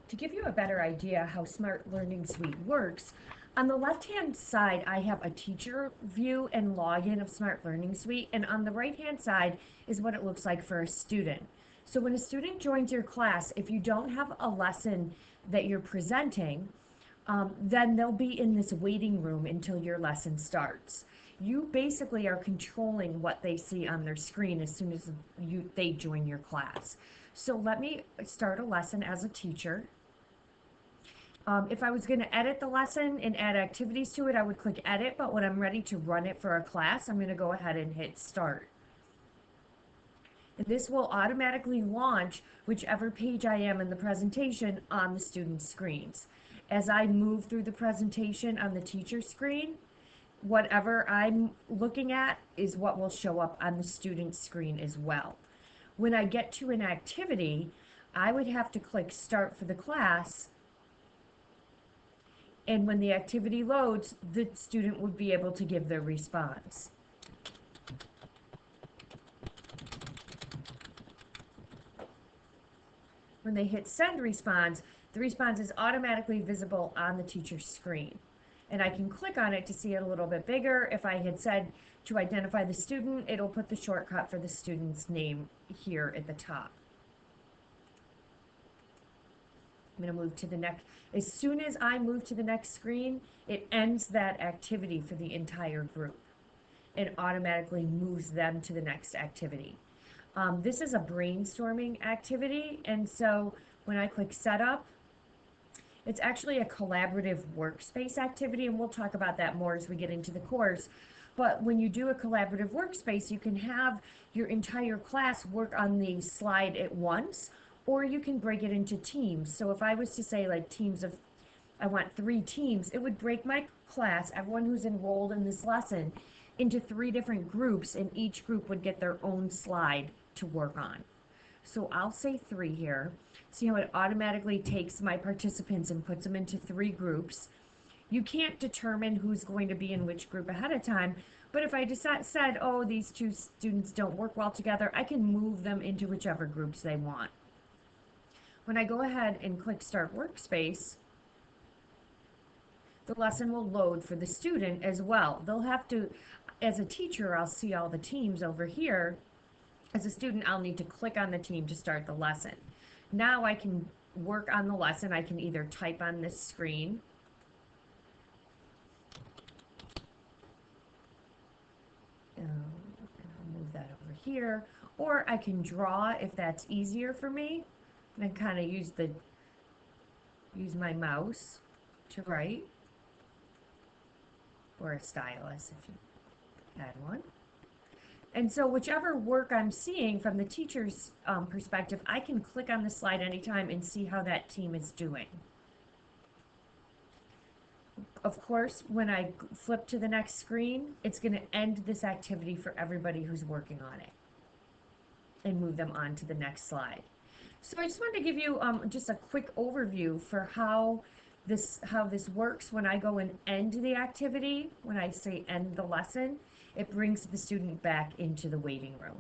To give you a better idea how Smart Learning Suite works, on the left-hand side, I have a teacher view and login of Smart Learning Suite, and on the right-hand side is what it looks like for a student. So when a student joins your class, if you don't have a lesson that you're presenting, then they'll be in this waiting room until your lesson starts. You basically are controlling what they see on their screen as soon as they join your class. So let me start a lesson as a teacher. If I was going to edit the lesson and add activities to it, I would click edit, but when I'm ready to run it for a class, I'm going to go ahead and hit start. And this will automatically launch whichever page I am in the presentation on the student's screens. As I move through the presentation on the teacher screen, whatever I'm looking at is what will show up on the student's screen as well. When I get to an activity, I would have to click start for the class, and when the activity loads, the student would be able to give their response. When they hit send response, the response is automatically visible on the teacher's screen. And I can click on it to see it a little bit bigger. If I had said to identify the student, it'll put the shortcut for the student's name here at the top. I'm going to move to the next. As soon as I move to the next screen, it ends that activity for the entire group. It automatically moves them to the next activity. This is a brainstorming activity, and so when I click setup, it's actually a collaborative workspace activity, and we'll talk about that more as we get into the course. But when you do a collaborative workspace, you can have your entire class work on the slide at once, or you can break it into teams. So if I was to say like teams of, I want 3 teams, it would break my class, everyone who's enrolled in this lesson, into 3 different groups, and each group would get their own slide to work on. So I'll say 3 here. See how it automatically takes my participants and puts them into 3 groups. You can't determine who's going to be in which group ahead of time, but if I said, oh, these 2 students don't work well together, I can move them into whichever groups they want. When I go ahead and click Start Workspace, the lesson will load for the student as well. They'll have to, as a teacher, I'll see all the teams over here. As a student, I'll need to click on the team to start the lesson. Now I can work on the lesson. I can either type on this screen, I'll move that over here, or I can draw if that's easier for me. And I kind of use my mouse to write, or a stylus if you had one. And so whichever work I'm seeing from the teacher's perspective, I can click on the slide anytime and see how that team is doing. Of course, when I flip to the next screen, it's going to end this activity for everybody who's working on it and move them on to the next slide. So I just wanted to give you just a quick overview for how this works. When I go and end the activity, when I say end the lesson, it brings the student back into the waiting room.